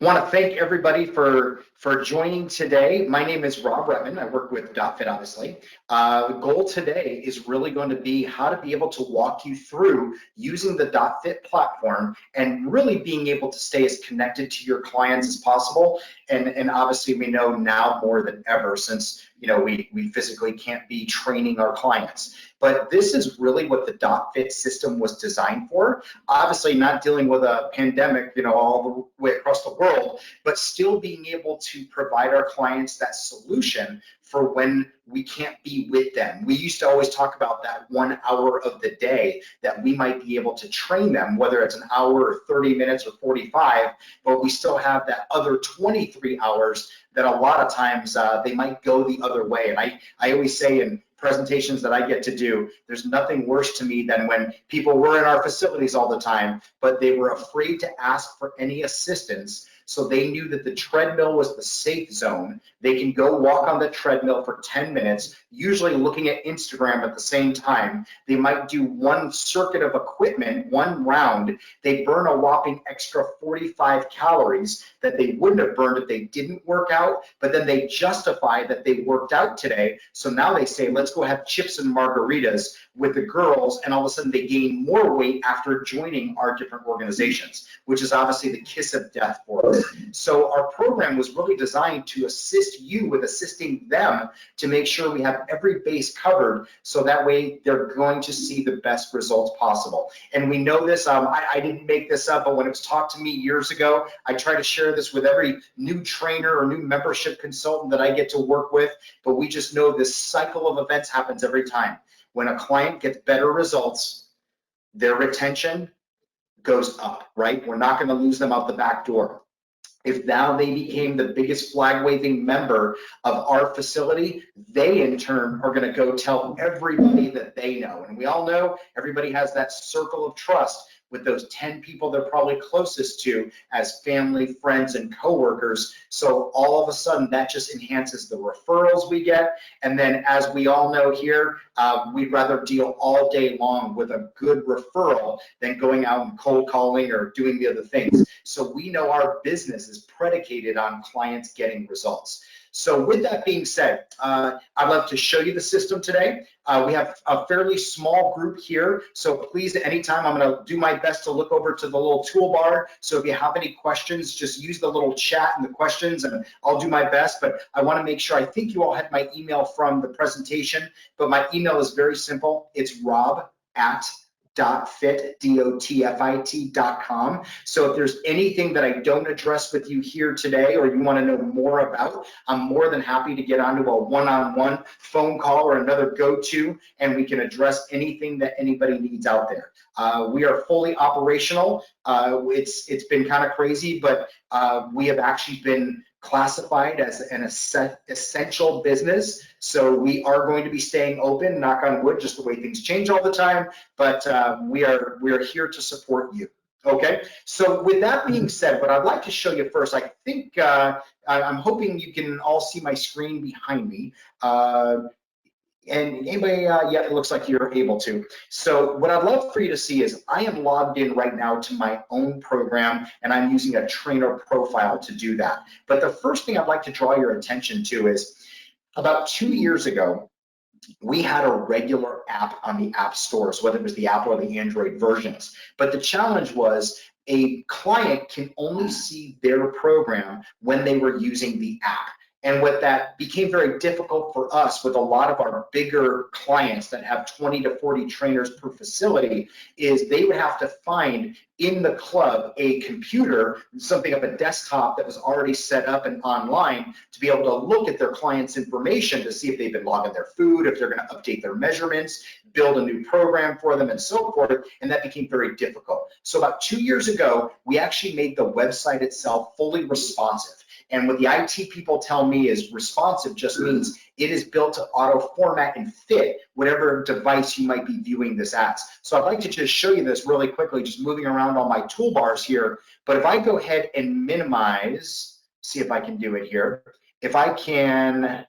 Want to thank everybody for joining today. My name is Rob Redman. I work with dotFIT, obviously. The goal today is really going to be how to be able to walk you through using the dotFIT platform and really being able to stay as connected to your clients as possible. And obviously, we know now more than ever, since we physically can't be training our clients. But this is really what the dotFIT system was designed for. Obviously, not dealing with a pandemic, all the way across the world, but still being able to provide our clients that solution for when we can't be with them. We used to always talk about that 1 hour of the day that we might be able to train them, whether it's an hour or 30 minutes or 45, but we still have that other 23 hours that a lot of times they might go the other way. And I always say in presentations that I get to do, there's nothing worse to me than when people were in our facilities all the time, but they were afraid to ask for any assistance. So they knew that the treadmill was the safe zone. They can go walk on the treadmill for 10 minutes, usually looking at Instagram at the same time. They might do one circuit of equipment, one round. They burn a whopping extra 45 calories that they wouldn't have burned if they didn't work out, but then they justify that they worked out today. So now they say, let's go have chips and margaritas with the girls, and all of a sudden they gain more weight after joining our different organizations, which is obviously the kiss of death for us. So our program was really designed to assist you with assisting them to make sure we have every base covered, so that way they're going to see the best results possible. And we know this, I didn't make this up, but when it was taught to me years ago, I try to share this with every new trainer or new membership consultant that I get to work with, but we just know this cycle of events happens every time. When a client gets better results, their retention goes up, right? We're not going to lose them out the back door. If now they became the biggest flag waving member of our facility, they in turn are going to go tell everybody that they know. And we all know everybody has that circle of trust with those 10 people they're probably closest to as family, friends, and coworkers. So all of a sudden that just enhances the referrals we get. And then as we all know here, we'd rather deal all day long with a good referral than going out and cold calling or doing the other things. So we know our business is predicated on clients getting results. So with that being said, I'd love to show you the system today. We have a fairly small group here, so please, at any time, I'm going to do my best to look over to the little toolbar. So if you have any questions, just use the little chat and the questions, and I'll do my best. But I want to make sure, I think you all had my email from the presentation, but my email is very simple. It's rob@dotFIT, dotFIT.com. So if there's anything that I don't address with you here today or you want to know more about, I'm more than happy to get onto a one-on-one phone call or another go-to, and we can address anything that anybody needs out there. We are fully operational. It's been kind of crazy, but we have actually been classified as an essential business. So we are going to be staying open, knock on wood, just the way things change all the time, but we are here to support you. Okay, so with that being said, what I'd like to show you first, I think I'm hoping you can all see my screen behind me. And anybody, yeah, it looks like you're able to. So what I'd love for you to see is I am logged in right now to my own program, and I'm using a trainer profile to do that. But the first thing I'd like to draw your attention to is about 2 years ago, we had a regular app on the app stores, whether it was the Apple or the Android versions. But the challenge was a client can only see their program when they were using the app. And what that became very difficult for us with a lot of our bigger clients that have 20 to 40 trainers per facility is they would have to find in the club a computer, something of a desktop that was already set up and online to be able to look at their clients' information to see if they've been logging their food, if they're going to update their measurements, build a new program for them, and so forth. And that became very difficult. So about 2 years ago, we actually made the website itself fully responsive. And what the IT people tell me is responsive just means it is built to auto format and fit whatever device you might be viewing this as. So I'd like to just show you this really quickly, just moving around all my toolbars here. But if I go ahead and minimize, see if I can do it here. If I can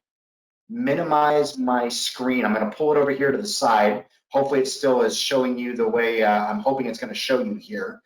minimize my screen, I'm going to pull it over here to the side. Hopefully it still is showing you the way I'm hoping it's going to show you here.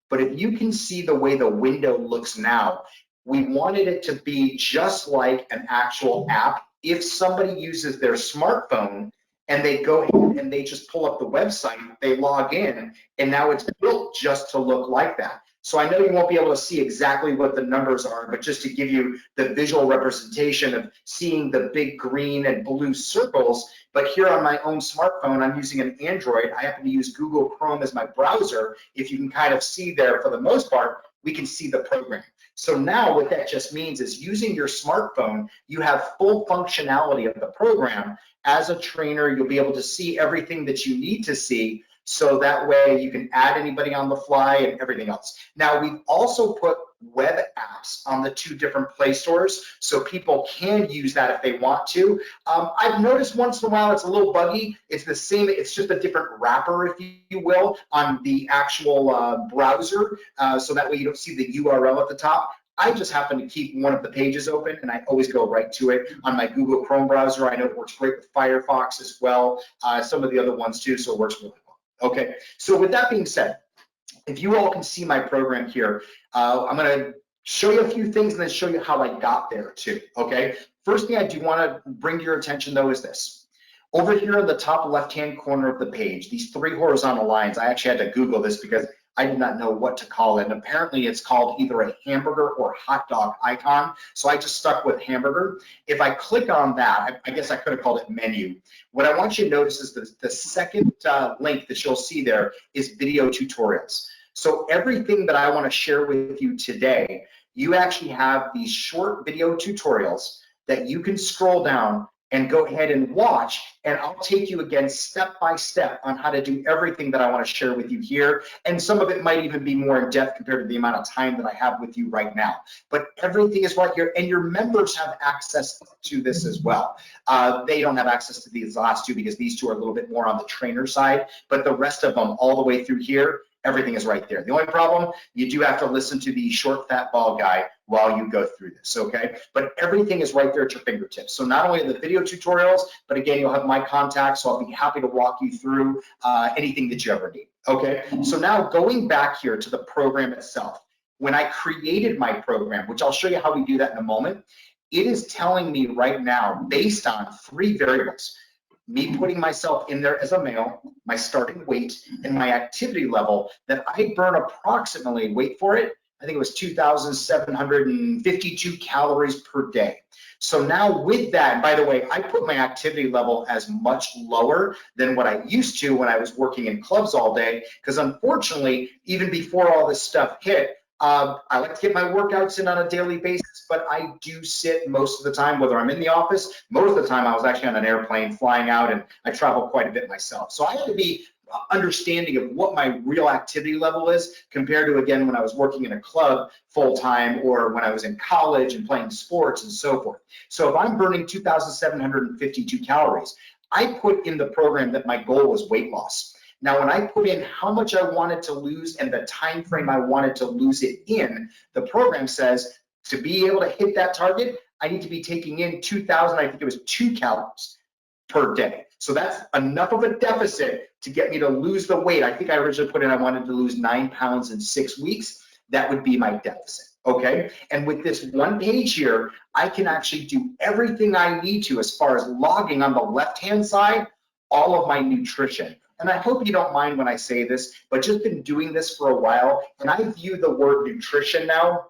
But if you can see the way the window looks now, we wanted it to be just like an actual app. If somebody uses their smartphone and they go ahead and they just pull up the website, they log in, and now it's built just to look like that. So I know you won't be able to see exactly what the numbers are, but just to give you the visual representation of seeing the big green and blue circles. But here on my own smartphone, I'm using an Android. I happen to use Google Chrome as my browser. If you can kind of see there, for the most part, we can see the program. So now what that just means is using your smartphone, you have full functionality of the program. As a trainer, you'll be able to see everything that you need to see, so that way you can add anybody on the fly and everything else. Now, we've also put web apps on the 2 different Play stores, so people can use that if they want to. I've noticed once in a while it's a little buggy. It's the same, it's just a different wrapper, if you will, on the actual browser, so that way you don't see the URL at the top. I just happen to keep one of the pages open, and I always go right to it on my Google Chrome browser. I know it works great with Firefox as well, some of the other ones too, so it works really well. Okay, so with that being said, if you all can see my program here, I'm going to show you a few things and then show you how I got there too. Okay, first thing I do want to bring to your attention though is this. Over here in the top left-hand corner of the page, these 3 horizontal lines, I actually had to Google this because I did not know what to call it. And apparently it's called either a hamburger or hot dog icon. So I just stuck with hamburger. If I click on that, I guess I could have called it menu. What I want you to notice is the second link that you'll see there is video tutorials. So everything that I want to share with you today, you actually have these short video tutorials that you can scroll down and go ahead and watch, and I'll take you again step by step on how to do everything that I want to share with you here, and some of it might even be more in depth compared to the amount of time that I have with you right now. But everything is right here, and your members have access to this as well. They don't have access to these last 2 because these 2 are a little bit more on the trainer side, but the rest of them all the way through here, everything is right there. The only problem, you do have to listen to the short fat bald guy while you go through this, okay? But everything is right there at your fingertips. So not only the video tutorials, but again, you'll have my contact, so I'll be happy to walk you through anything that you ever need, okay? So now going back here to the program itself, when I created my program, which I'll show you how we do that in a moment, it is telling me right now, based on 3 variables, me putting myself in there as a male, my starting weight, and my activity level, that I burn approximately, wait for it, I think it was 2,752 calories per day. So now with that, by the way, I put my activity level as much lower than what I used to when I was working in clubs all day, because unfortunately, even before all this stuff hit, I like to get my workouts in on a daily basis, but I do sit most of the time, whether I'm in the office. Most of the time I was actually on an airplane flying out, and I travel quite a bit myself. So I have to be understanding of what my real activity level is compared to, again, when I was working in a club full time, or when I was in college and playing sports and so forth. So if I'm burning 2,752 calories, I put in the program that my goal was weight loss. Now, when I put in how much I wanted to lose and the time frame I wanted to lose it in, the program says to be able to hit that target, I need to be taking in 2,000, I think it was 2 calories per day. So that's enough of a deficit to get me to lose the weight. I think I originally put in I wanted to lose 9 pounds in 6 weeks. That would be my deficit, okay? And with this one page here, I can actually do everything I need to as far as logging on the left-hand side, all of my nutrition. And I hope you don't mind when I say this, but just been doing this for a while, and I view the word nutrition now,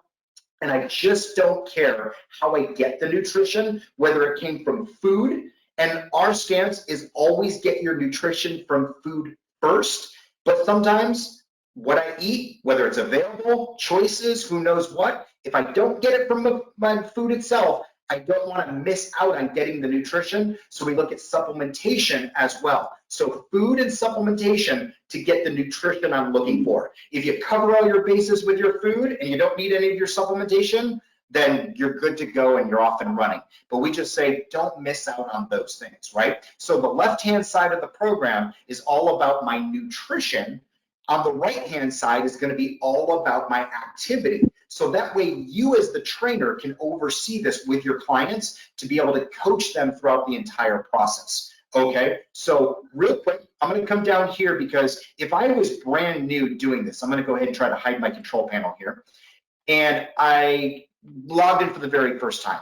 and I just don't care how I get the nutrition, whether it came from food, and our stance is always get your nutrition from food first, but sometimes what I eat, whether it's available, choices, who knows what, if I don't get it from my food itself, I don't want to miss out on getting the nutrition, so we look at supplementation as well. So food and supplementation to get the nutrition I'm looking for. If you cover all your bases with your food and you don't need any of your supplementation, then you're good to go and you're off and running. But we just say don't miss out on those things, right? So the left-hand side of the program is all about my nutrition. On the right-hand side is going to be all about my activity. So that way you as the trainer can oversee this with your clients to be able to coach them throughout the entire process. Okay, so real quick, I'm gonna come down here because if I was brand new doing this, I'm gonna go ahead and try to hide my control panel here. And I logged in for the very first time.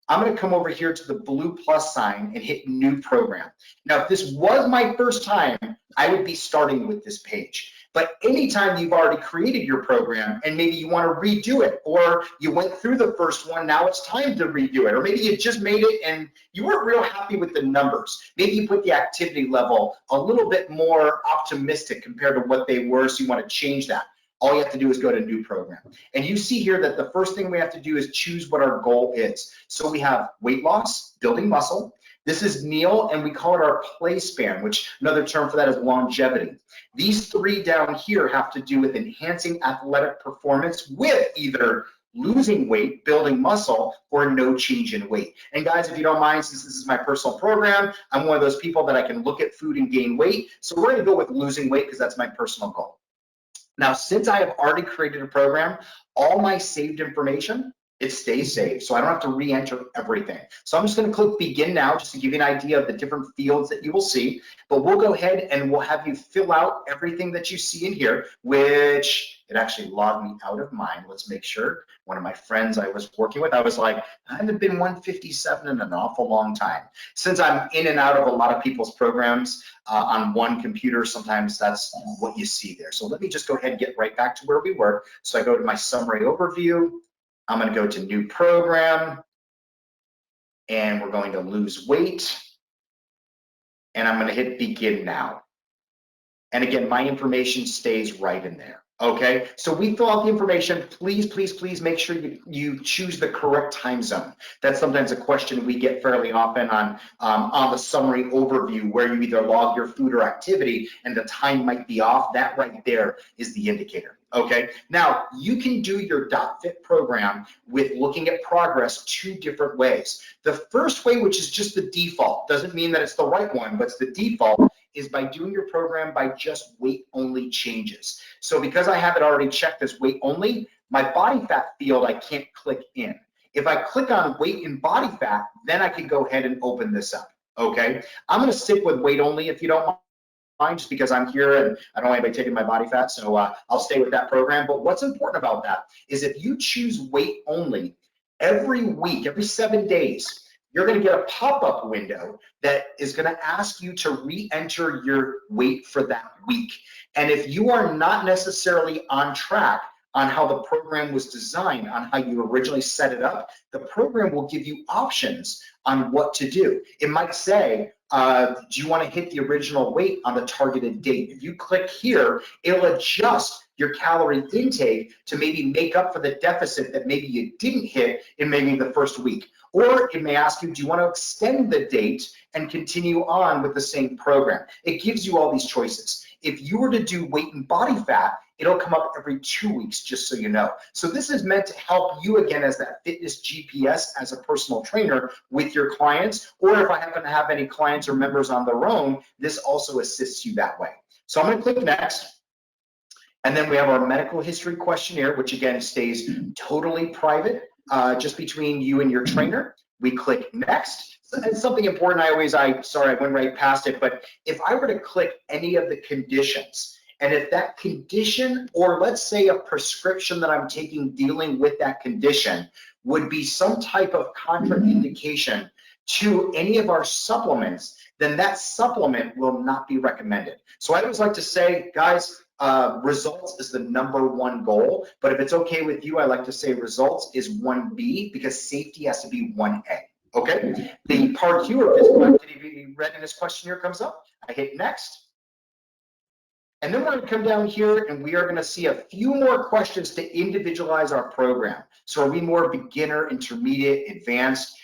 I'm gonna come over here to the blue plus sign and hit new program. Now, if this was my first time, I would be starting with this page. But anytime you've already created your program and maybe you wanna redo it, or you went through the first one, now it's time to redo it, or maybe you just made it and you weren't real happy with the numbers. Maybe you put the activity level a little bit more optimistic compared to what they were, so you wanna change that. All you have to do is go to new program. And you see here that the first thing we have to do is choose what our goal is. So we have weight loss, building muscle. This is Neil, and we call it our play span, which another term for that is longevity. These three down here have to do with enhancing athletic performance with either losing weight, building muscle, or no change in weight. And guys, if you don't mind, since this is my personal program, I'm one of those people that I can look at food and gain weight. So we're gonna go with losing weight because that's my personal goal. Now, since I have already created a program, all my saved information, it stays saved. So I don't have to re-enter everything. So I'm just gonna click begin now, just to give you an idea of the different fields that you will see. But we'll go ahead and we'll have you fill out everything that you see in here, which it actually logged me out of mine. Let's make sure. One of my friends I was working with, I was like, I haven't been 157 in an awful long time. Since I'm in and out of a lot of people's programs on one computer, sometimes that's what you see there. So let me just go ahead and get right back to where we were. So I go to my summary overview. I'm going to go to new program, and we're going to lose weight, and I'm going to hit begin now. And again, my information stays right in there. Okay, so we fill out the information. Please, please, please make sure you choose the correct time zone. That's sometimes a question we get fairly often on the summary overview, where you either log your food or activity and the time might be off. That right there is the indicator. Okay, now you can do your dotFIT program with looking at progress two different ways. The first way, which is just the default, doesn't mean that it's the right one, but it's the default, is by doing your program by just weight only changes. So because I have it already checked as weight only, my body fat field I can't click in. If I click on weight and body fat, then I can go ahead and open this up. Okay, I'm going to stick with weight only if you don't mind, just because I'm here and I don't want anybody taking my body fat, so I'll stay with that program. But what's important about that is if you choose weight only, every week, every 7 days, you're going to get a pop-up window that is going to ask you to re-enter your weight for that week. And if you are not necessarily on track on how the program was designed, on how you originally set it up, the program will give you options on what to do. It might say, do you want to hit the original weight on the targeted date? If you click here, it'll adjust your calorie intake to maybe make up for the deficit that maybe you didn't hit in maybe the first week. Or it may ask you, do you want to extend the date and continue on with the same program? It gives you all these choices. If you were to do weight and body fat, it'll come up every 2 weeks, just so you know. So this is meant to help you, again, as that fitness GPS as a personal trainer with your clients, or if I happen to have any clients or members on their own, this also assists you that way. So I'm going to click next. And then we have our medical history questionnaire, which again stays totally private, just between you and your trainer. We click next. And something important, sorry, I went right past it, but if I were to click any of the conditions, and if that condition, or let's say a prescription that I'm taking dealing with that condition, would be some type of contraindication to any of our supplements, then that supplement will not be recommended. So I always like to say, guys, results is the #1 goal, but if it's okay with you, I like to say results is 1B, because safety has to be 1A. Okay, the part Q or physical activity readiness questionnaire comes up. I hit next. And then we're going to come down here and we are going to see a few more questions to individualize our program. So are we more beginner, intermediate, advanced?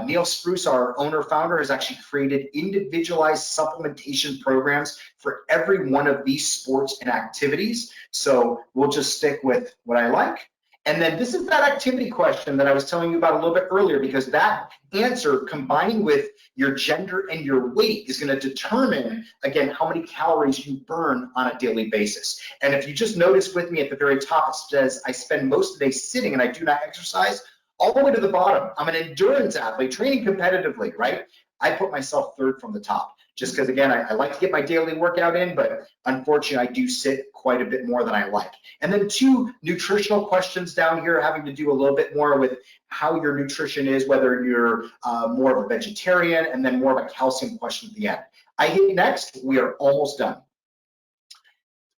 Neil Spruce, our owner founder, has actually created individualized supplementation programs for every one of these sports and activities. So we'll just stick with what I like. And then this is that activity question that I was telling you about a little bit earlier, because that answer combining with your gender and your weight is going to determine, again, how many calories you burn on a daily basis. And if you just notice with me at the very top, it says I spend most of the day sitting and I do not exercise. All the way to the bottom, I'm an endurance athlete training competitively, right? I put myself third from the top, just because, again, I like to get my daily workout in, but unfortunately I do sit quite a bit more than I like. And then 2 nutritional questions down here having to do a little bit more with how your nutrition is, whether you're more of a vegetarian, and then more of a calcium question at the end. I hit next, we are almost done.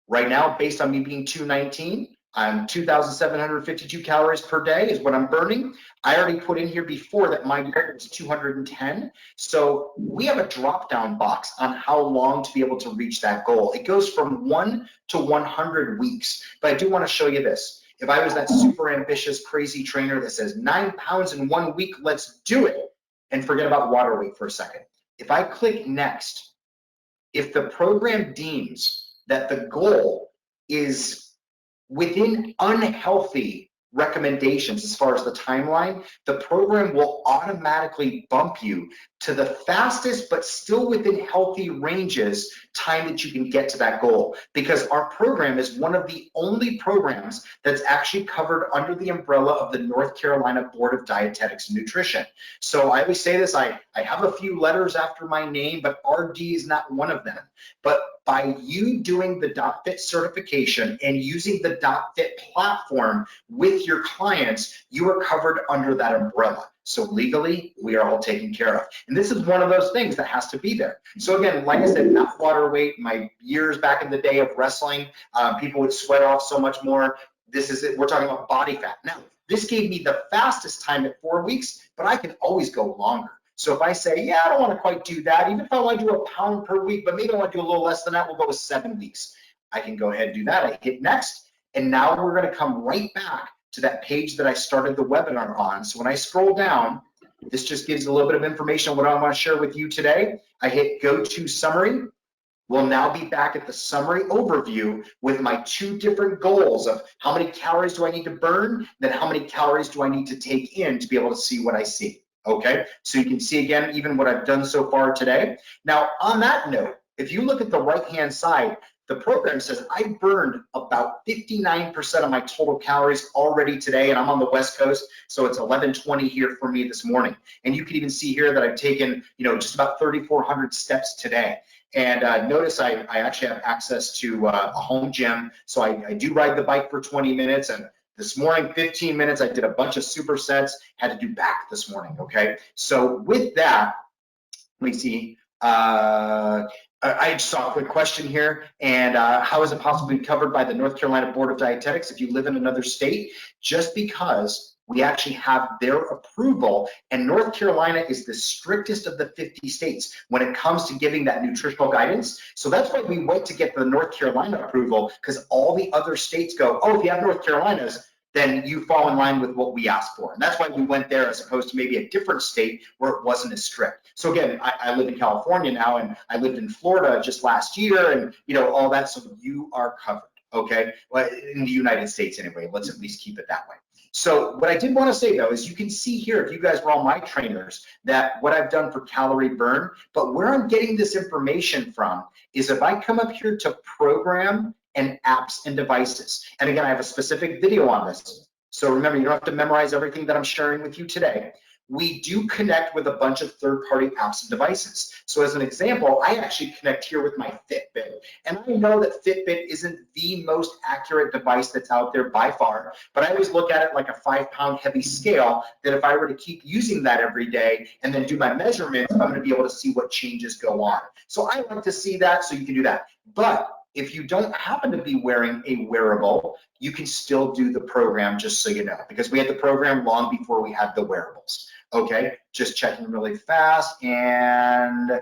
Right now, based on me being 219, I'm 2,752 calories per day is what I'm burning. I already put in here before that my goal is 210. So we have a drop-down box on how long to be able to reach that goal. It goes from 1 to 100 weeks. But I do want to show you this. If I was that super ambitious, crazy trainer that says 9 pounds in 1 week, let's do it, and forget about water weight for a second. If I click next, if the program deems that the goal is within unhealthy recommendations as far as the timeline, the program will automatically bump you to the fastest but still within healthy ranges time that you can get to that goal, because our program is one of the only programs that's actually covered under the umbrella of the North Carolina Board of Dietetics and Nutrition. So I always say this, I have a few letters after my name, but RD is not one of them. But by you doing the dotFIT certification and using the dotFIT platform with your clients, you are covered under that umbrella. So legally, we are all taken care of. And this is one of those things that has to be there. So again, like I said, not water weight. My years back in the day of wrestling, people would sweat off so much more. This is it. We're talking about body fat. Now, this gave me the fastest time at 4 weeks, but I can always go longer. So if I say, yeah, I don't want to quite do that, even if I want to do a pound per week, but maybe I want to do a little less than that, we'll go with 7 weeks. I can go ahead and do that. I hit next, and now we're going to come right back to that page that I started the webinar on. So when I scroll down, this just gives a little bit of information on what I want to share with you today. I hit go to summary. We'll now be back at the summary overview with my 2 different goals of how many calories do I need to burn, then how many calories do I need to take in to be able to see what I see. Okay, so you can see again even what I've done so far today. Now on that note, if you look at the right hand side, the program says I burned about 59% of my total calories already today, and I'm on the West Coast, so it's 11:20 here for me this morning. And you can even see here that I've taken, just about 3,400 steps today. And notice I actually have access to a home gym, so I do ride the bike for 20 minutes, and this morning, 15 minutes, I did a bunch of supersets, had to do back this morning, okay? So with that, let me see. I just saw a quick question here, and how is it possible to be covered by the North Carolina Board of Dietetics if you live in another state? Just because we actually have their approval, and North Carolina is the strictest of the 50 states when it comes to giving that nutritional guidance. So that's why we went to get the North Carolina approval, because all the other states go, oh, if you have North Carolina's, then you fall in line with what we asked for. And that's why we went there as opposed to maybe a different state where it wasn't as strict. So again, I live in California now, and I lived in Florida just last year, and all that, so you are covered, okay? Well, in the United States anyway, let's at least keep it that way. So what I did want to say though is you can see here, if you guys were all my trainers, that what I've done for calorie burn, but where I'm getting this information from is if I come up here to program and apps and devices. And again, I have a specific video on this. So remember, you don't have to memorize everything that I'm sharing with you today. We do connect with a bunch of third-party apps and devices. So as an example, I actually connect here with my Fitbit. And I know that Fitbit isn't the most accurate device that's out there by far, but I always look at it like a 5-pound heavy scale that if I were to keep using that every day and then do my measurements, I'm gonna be able to see what changes go on. So I like to see that, so you can do that. But if you don't happen to be wearing a wearable, you can still do the program, just so you know, because we had the program long before we had the wearables. Okay, just checking really fast. And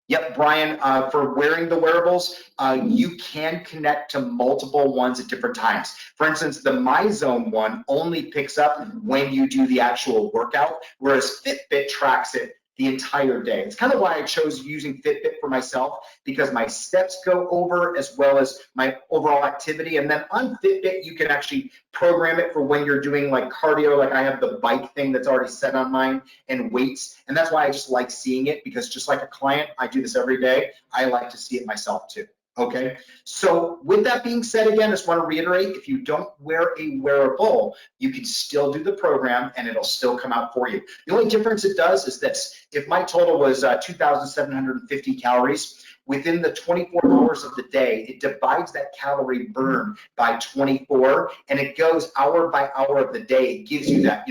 yep, Brian, for wearing the wearables, you can connect to multiple ones at different times. For instance, the MyZone one only picks up when you do the actual workout, whereas Fitbit tracks it the entire day. It's kind of why I chose using Fitbit for myself, because my steps go over as well as my overall activity. And then on Fitbit, you can actually program it for when you're doing like cardio, like I have the bike thing that's already set on mine, and weights. And that's why I just like seeing it, because just like a client, I do this every day. I like to see it myself too. Okay, so with that being said, again, I just want to reiterate, if you don't wear a wearable, you can still do the program and it'll still come out for you. The only difference it does is this: if my total was 2,750 calories, within the 24 hours of the day, it divides that calorie burn by 24, and it goes hour by hour of the day. It gives you that,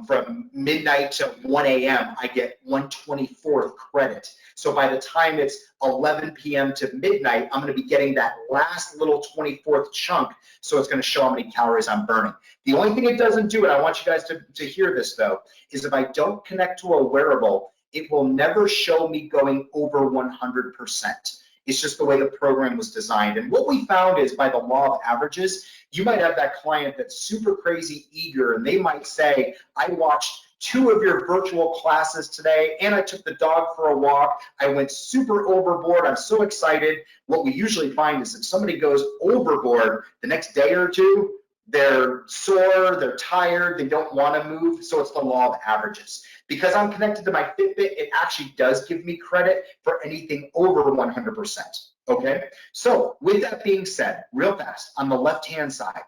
from midnight to 1 a.m., I get 1/24th credit. So by the time it's 11 p.m. to midnight, I'm going to be getting that last little 24th chunk. So it's going to show how many calories I'm burning. The only thing it doesn't do, and I want you guys to hear this though, is if I don't connect to a wearable, it will never show me going over 100%. It's just the way the program was designed. And what we found is, by the law of averages, you might have that client that's super crazy eager, and they might say, I watched 2 of your virtual classes today, and I took the dog for a walk. I went super overboard. I'm so excited. What we usually find is if somebody goes overboard, the next day or two, they're sore, they're tired, they don't want to move. So it's the law of averages. Because I'm connected to my Fitbit, it actually does give me credit for anything over 100%. Okay, so with that being said, real fast, on the left-hand side,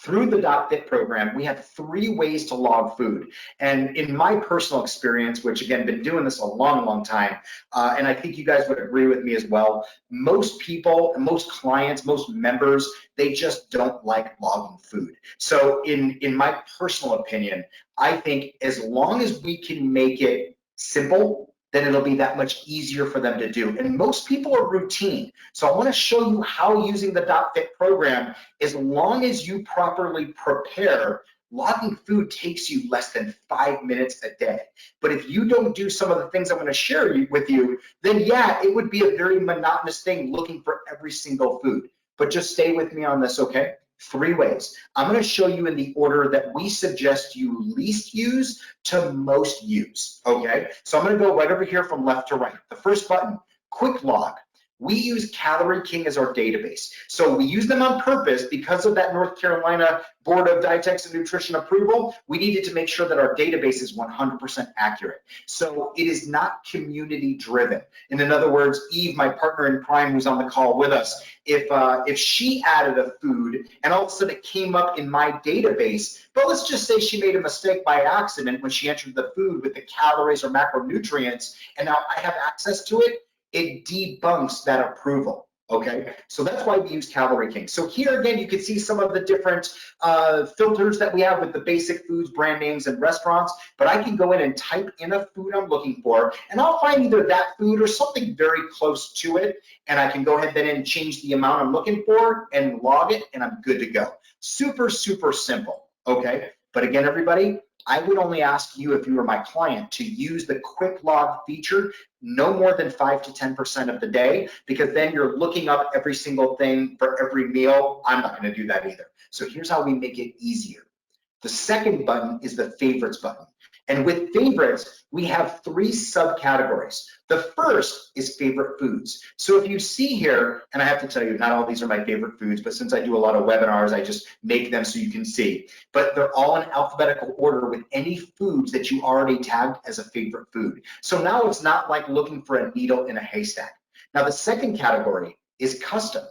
through the dotFIT program, we have 3 ways to log food. And in my personal experience, which again, been doing this a long, long time, and I think you guys would agree with me as well, most people, most clients, most members, they just don't like logging food. So in my personal opinion, I think as long as we can make it simple, then it'll be that much easier for them to do. And most people are routine. So I want to show you how using the dotFIT program, as long as you properly prepare, logging food takes you less than 5 minutes a day. But if you don't do some of the things I'm going to share with you, then yeah, it would be a very monotonous thing looking for every single food. But just stay with me on this, okay? 3 ways. I'm going to show you in the order that we suggest you least use to most use, okay? So I'm going to go right over here from left to right. The first button, quick log. We use Calorie King as our database. So we use them on purpose because of that North Carolina Board of Dietetics and Nutrition approval. We needed to make sure that our database is 100% accurate. So it is not community driven. And in other words, Eve, my partner in crime who's on the call with us, if she added a food and all of a sudden it came up in my database, but let's just say she made a mistake by accident when she entered the food with the calories or macronutrients, and now I have access to it, it debunks that approval. Okay, so that's why we use Calorie King. So here again, you can see some of the different filters that we have with the basic foods, brand names, and restaurants, but I can go in and type in a food I'm looking for, and I'll find either that food or something very close to it, and I can go ahead then and change the amount I'm looking for and log it, and I'm good to go. Super, super simple, okay? But again, everybody, I would only ask you, if you were my client, to use the quick log feature no more than 5 to 10% of the day, because then you're looking up every single thing for every meal. I'm not going to do that either. So here's how we make it easier. The second button is the favorites button. And with favorites, we have 3 subcategories. The first is favorite foods. So if you see here, and I have to tell you, not all these are my favorite foods, but since I do a lot of webinars, I just make them so you can see. But they're all in alphabetical order with any foods that you already tagged as a favorite food. So now it's not like looking for a needle in a haystack. Now the second category is custom.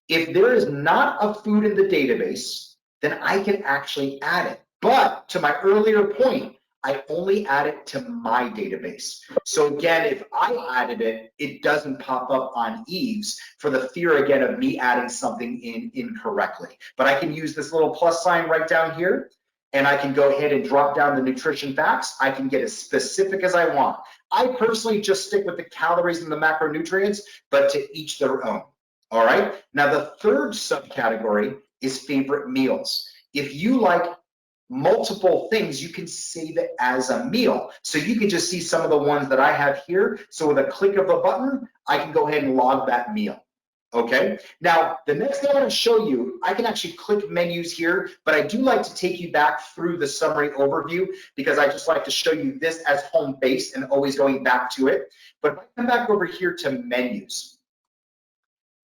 If there is not a food in the database, then I can actually add it. But to my earlier point, I only add it to my database. So again, if I added it, it doesn't pop up on Eve's for the fear again of me adding something in incorrectly. But I can use this little plus sign right down here, and I can go ahead and drop down the nutrition facts. I can get as specific as I want. I personally just stick with the calories and the macronutrients, but to each their own. All right, now the third subcategory is favorite meals. If you like multiple things, you can save it as a meal. So you can just see some of the ones that I have here. So with a click of a button, I can go ahead and log that meal. Okay, now the next thing I want to show you, I can actually click menus here, but I do like to take you back through the summary overview because I just like to show you this as home base and always going back to it. But if I come back over here to menus,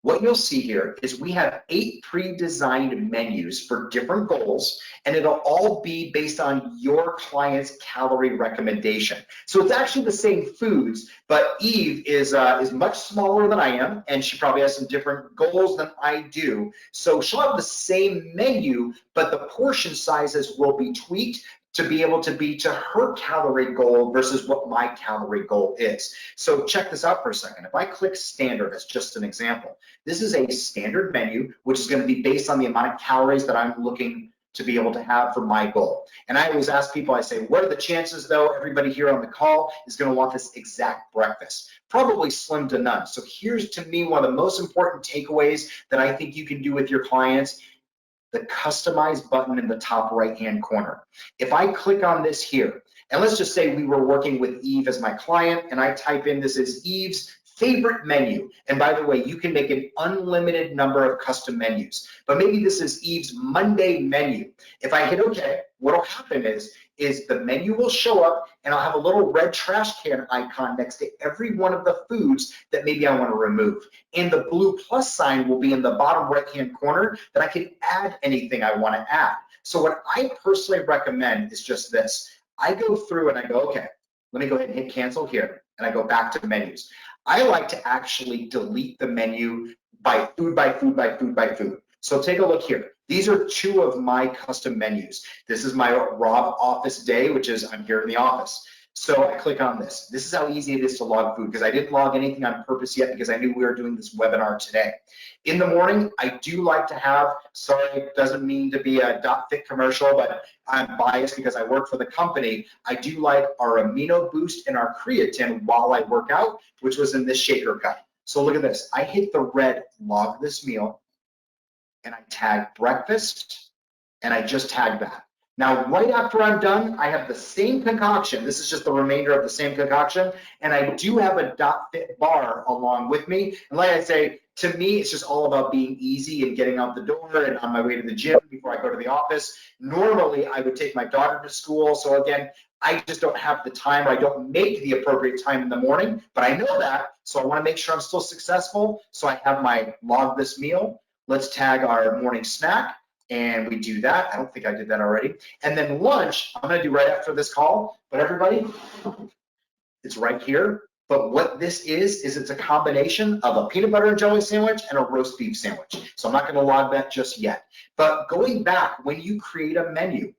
what you'll see here is we have 8 pre-designed menus for different goals, and it'll all be based on your client's calorie recommendation. So it's actually the same foods, but Eve is much smaller than I am, and she probably has some different goals than I do. So she'll have the same menu, but the portion sizes will be tweaked to be able to be to her calorie goal versus what my calorie goal is. So check this out for a second. If I click standard as just an example, this is a standard menu, which is going to be based on the amount of calories that I'm looking to be able to have for my goal. And I always ask people, I say, what are the chances though everybody here on the call is going to want this exact breakfast? Probably slim to none. So here's to me one of the most important takeaways that I think you can do with your clients: the customize button in the top right hand corner. If I click on this here, and let's just say we were working with Eve as my client, and I type in this is Eve's favorite menu. And by the way, you can make an unlimited number of custom menus, but maybe this is Eve's Monday menu. If I hit OK, what'll happen is the menu will show up, and I'll have a little red trash can icon next to every one of the foods that maybe I want to remove. And the blue plus sign will be in the bottom right-hand corner that I can add anything I want to add. So what I personally recommend is just this. I go through and I go, okay, let me go ahead and hit cancel here, and I go back to menus. I like to actually delete the menu by food, by food, by food, by food. So take a look here. These are 2 of my custom menus. This is my Rob office day, which is I'm here in the office. So I click on this. This is how easy it is to log food, because I didn't log anything on purpose yet because I knew we were doing this webinar today. In the morning, I do like to have, sorry, it doesn't mean to be a dotFIT commercial, but I'm biased because I work for the company. I do like our amino boost and our creatine while I work out, which was in this shaker cup. So look at this. I hit the red log this meal, and I tag breakfast, and I just tag that. Now, right after I'm done, I have the same concoction. This is just the remainder of the same concoction, and I do have a dotFIT bar along with me. And like I say, to me, it's just all about being easy and getting out the door and on my way to the gym before I go to the office. Normally, I would take my daughter to school. So again, I just don't have the time, or I don't make the appropriate time in the morning, but I know that. So I want to make sure I'm still successful. So I have my log this meal. Let's tag our morning snack, and we do that. I don't think I did that already. And then lunch, I'm going to do right after this call, but everybody, it's right here. But what this is it's a combination of a peanut butter and jelly sandwich and a roast beef sandwich. So I'm not going to log that just yet. But going back, when you create a menu,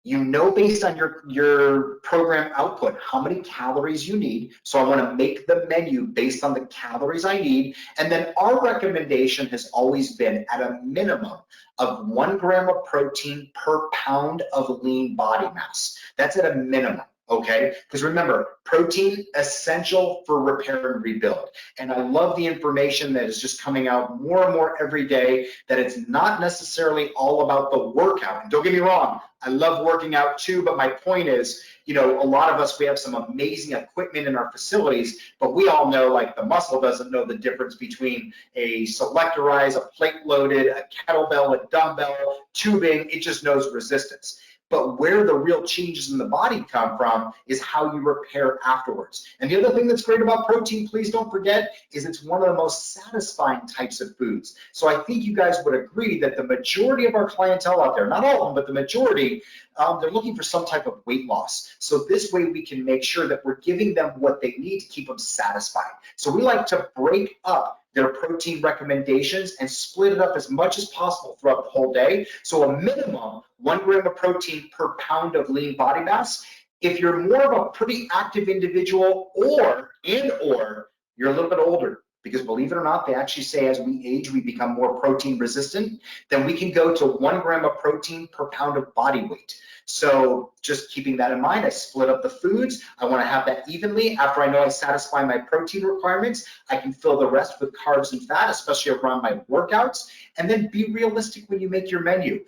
you know based on your program output how many calories you need. So I want to make the menu based on the calories I need. And then our recommendation has always been at a minimum of 1 gram of protein per pound of lean body mass. That's at a minimum. Okay, because remember, protein essential for repair and rebuild. And I love the information that is just coming out more and more every day, that it's not necessarily all about the workout. And don't get me wrong, I love working out too, but my point is, you know, a lot of us, we have some amazing equipment in our facilities, but we all know, like, the muscle doesn't know the difference between a selectorized, a plate loaded, a kettlebell, a dumbbell, tubing. It just knows resistance. But where the real changes in the body come from is how you repair afterwards. And the other thing that's great about protein, please don't forget, is it's one of the most satisfying types of foods. So I think you guys would agree that the majority of our clientele out there, not all of them, but the majority, they're looking for some type of weight loss. So this way we can make sure that we're giving them what they need to keep them satisfied. So we like to break up their protein recommendations and split it up as much as possible throughout the whole day. So a minimum 1 gram of protein per pound of lean body mass. If you're more of a pretty active individual, or you're a little bit older, because believe it or not, they actually say as we age, we become more protein resistant, then we can go to 1 gram of protein per pound of body weight. So just keeping that in mind, I split up the foods. I want to have that evenly. After I know I satisfy my protein requirements, I can fill the rest with carbs and fat, especially around my workouts. And then be realistic when you make your menu.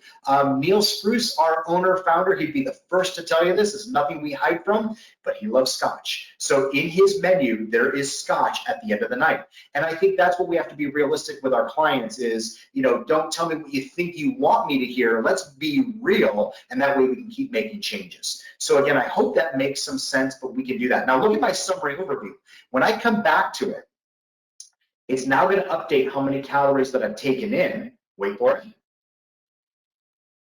Neil Spruce, our owner, founder, he'd be the first to tell you this. There's nothing we hide from, but he loves scotch. So in his menu, there is scotch at the end of the night. And I think that's what we have to be realistic with our clients is, you know, don't tell me what you think you want me to hear. Let's be real, and that way we can keep making changes. So again, I hope that makes some sense, but we can do that. Now look at my summary overview. When I come back to it, It's now going to update how many calories that I've taken in. Wait for it.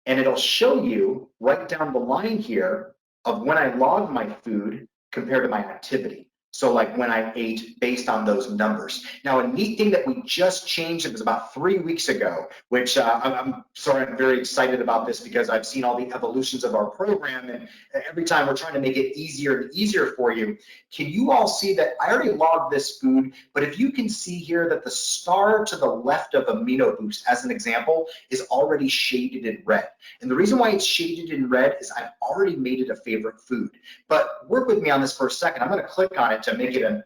And it'll show you right down the line here of when I log my food compared to my activity. So like when I ate based on those numbers. Now, a neat thing that we just changed, it was about 3 weeks ago, which I'm very excited about this because I've seen all the evolutions of our program, and every time we're trying to make it easier and easier for you. Can you all see that I already logged this food, but if you can see here that the star to the left of Amino Boost, as an example, is already shaded in red. And the reason why it's shaded in red is I've already made it a favorite food. But work with me on this for a second. I'm going to click on it to make it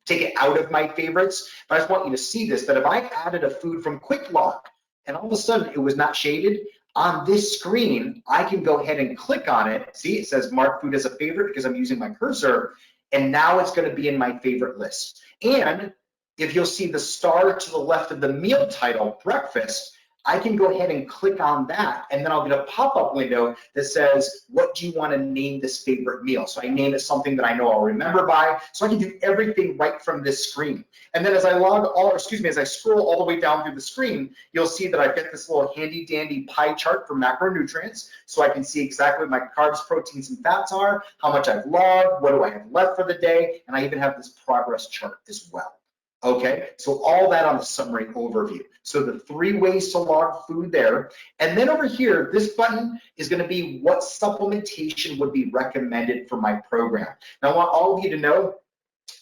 take it out of my favorites. But I just want you to see this, that if I added a food from Quick Log and all of a sudden it was not shaded, on this screen, I can go ahead and click on it. See, it says mark food as a favorite because I'm using my cursor, and now it's going to be in my favorite list. And if you'll see the star to the left of the meal title, breakfast, I can go ahead and click on that, and then I'll get a pop-up window that says, what do you want to name this favorite meal? So I name it something that I know I'll remember by, so I can do everything right from this screen. And then as I as I scroll all the way down through the screen, you'll see that I've got this little handy dandy pie chart for macronutrients, so I can see exactly what my carbs, proteins, and fats are, how much I've logged, what do I have left for the day, and I even have this progress chart as well. Okay, so all that on the summary overview. So the 3 ways to log food there. And then over here, this button is going to be what supplementation would be recommended for my program. Now, I want all of you to know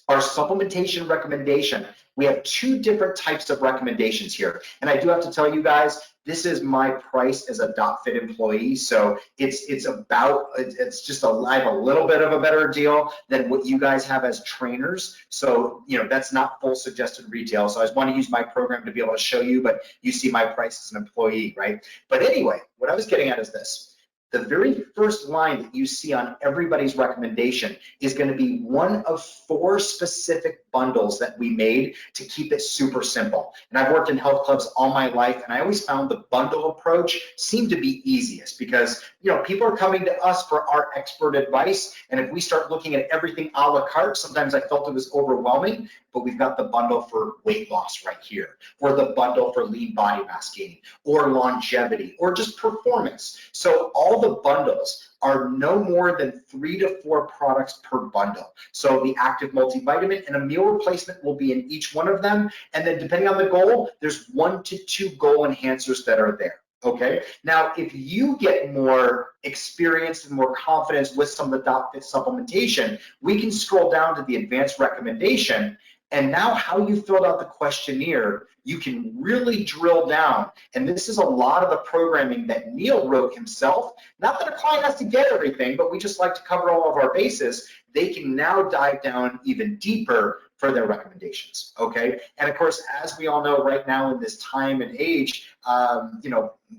our supplementation recommendation. We have 2 different types of recommendations here. And I do have to tell you guys, this is my price as a dotFIT employee. So it's just I have a little bit of a better deal than what you guys have as trainers. So, that's not full suggested retail. So I just want to use my program to be able to show you, but you see my price as an employee, right? But anyway, what I was getting at is this. The very first line that you see on everybody's recommendation is going to be one of 4 specific bundles that we made to keep it super simple. And I've worked in health clubs all my life, and I always found the bundle approach seemed to be easiest because people are coming to us for our expert advice, and if we start looking at everything a la carte, sometimes I felt it was overwhelming. But we've got the bundle for weight loss right here, or the bundle for lean body mass gain, or longevity, or just performance. So all the bundles are no more than 3 to 4 products per bundle. So the active multivitamin and a meal replacement will be in each one of them. And then depending on the goal, there's 1 to 2 goal enhancers that are there. Okay, now if you get more experience and more confidence with some of the dotFIT supplementation, we can scroll down to the advanced recommendation. And now how you filled out the questionnaire, you can really drill down. And this is a lot of the programming that Neil wrote himself. Not that a client has to get everything, but we just like to cover all of our bases. They can now dive down even deeper for their recommendations, okay? And of course, as we all know right now in this time and age,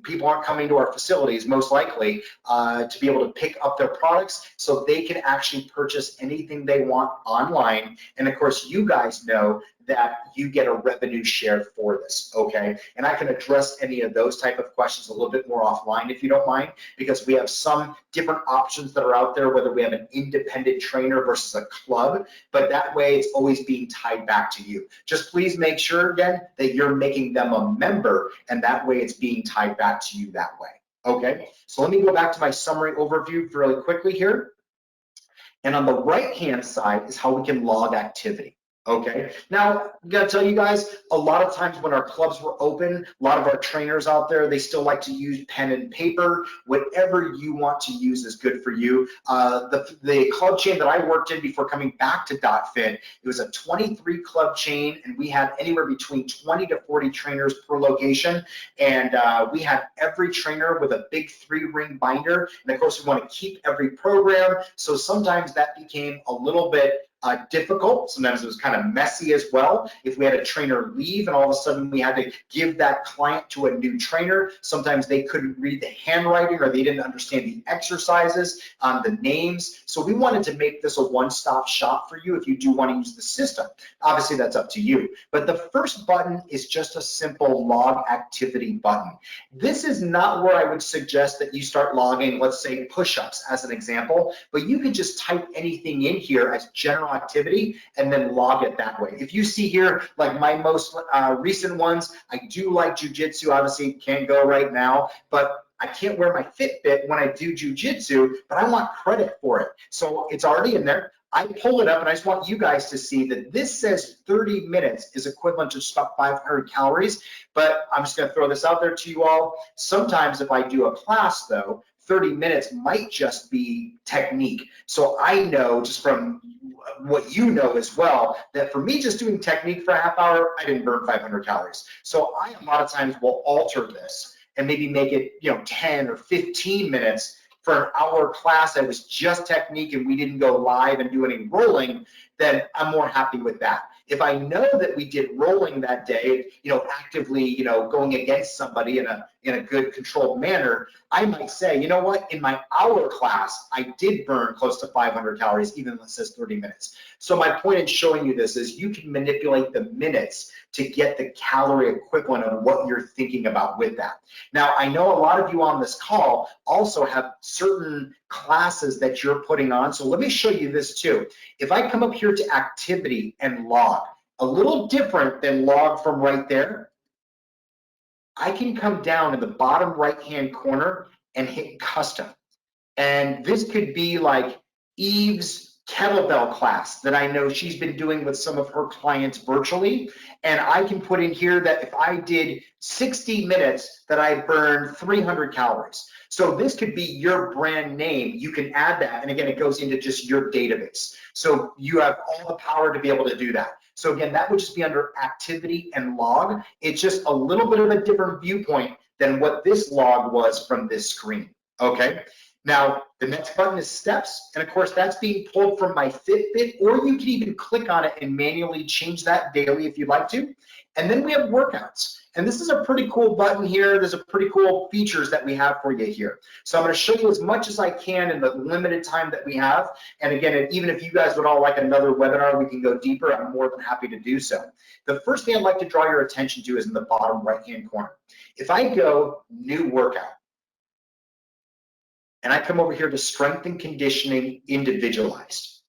people aren't coming to our facilities most likely to be able to pick up their products, so they can actually purchase anything they want online. And of course, you guys know that you get a revenue share for this, okay? And I can address any of those type of questions a little bit more offline if you don't mind, because we have some different options that are out there, whether we have an independent trainer versus a club, but that way it's always being tied back to you. Just please make sure again that you're making them a member, and that way it's being tied back to you that way, okay? So let me go back to my summary overview really quickly here. And on the right-hand side is how we can log activity. Okay, now I gotta tell you guys, a lot of times when our clubs were open, a lot of our trainers out there, they still like to use pen and paper. Whatever you want to use is good for you. The club chain that I worked in before coming back to dotFIT, it was a 23 club chain, and we had anywhere between 20 to 40 trainers per location. And we had every trainer with a big 3-ring binder. And of course, we want to keep every program. So sometimes that became a little bit difficult. Sometimes it was kind of messy as well. If we had a trainer leave and all of a sudden we had to give that client to a new trainer, sometimes they couldn't read the handwriting or they didn't understand the exercises, the names. So we wanted to make this a one-stop shop for you if you do want to use the system. Obviously, that's up to you. But the first button is just a simple log activity button. This is not where I would suggest that you start logging, let's say, push-ups as an example, but you can just type anything in here as general workout activity and then log it that way. If you see here, like my most recent ones, I do like jujitsu. Obviously, can't go right now, but I can't wear my Fitbit when I do jujitsu, but I want credit for it. So it's already in there. I pull it up and I just want you guys to see that this says 30 minutes is equivalent to about 500 calories, but I'm just gonna throw this out there to you all. Sometimes if I do a class though, 30 minutes might just be technique. So I know just from what you know as well, that for me just doing technique for a half hour, I didn't burn 500 calories. So I a lot of times will alter this and maybe make it 10 or 15 minutes for an hour class that was just technique and we didn't go live and do any rolling, then I'm more happy with that. If I know that we did rolling that day, actively, going against somebody in a good controlled manner, I might say, you know what, in my hour class, I did burn close to 500 calories, even though it says 30 minutes. So my point in showing you this is you can manipulate the minutes to get the calorie equivalent of what you're thinking about with that. Now, I know a lot of you on this call also have certain classes that you're putting on. So let me show you this too. If I come up here to activity and log, a little different than log from right there, I can come down in the bottom right-hand corner and hit custom. And this could be like Eve's kettlebell class that I know she's been doing with some of her clients virtually. And I can put in here that if I did 60 minutes that I burned 300 calories. So this could be your brand name. You can add that. And again, it goes into just your database. So you have all the power to be able to do that. So again, that would just be under activity and log. It's just a little bit of a different viewpoint than what this log was from this screen, okay? Now, the next button is steps, and of course that's being pulled from my Fitbit, or you can even click on it and manually change that daily if you'd like to. And then we have workouts, and this is a pretty cool button here. There's a pretty cool features that we have for you here. So I'm gonna show you as much as I can in the limited time that we have. And again, even if you guys would all like another webinar, we can go deeper, I'm more than happy to do so. The first thing I'd like to draw your attention to is in the bottom right-hand corner. If I go new workout, and I come over here to strength and conditioning individualized,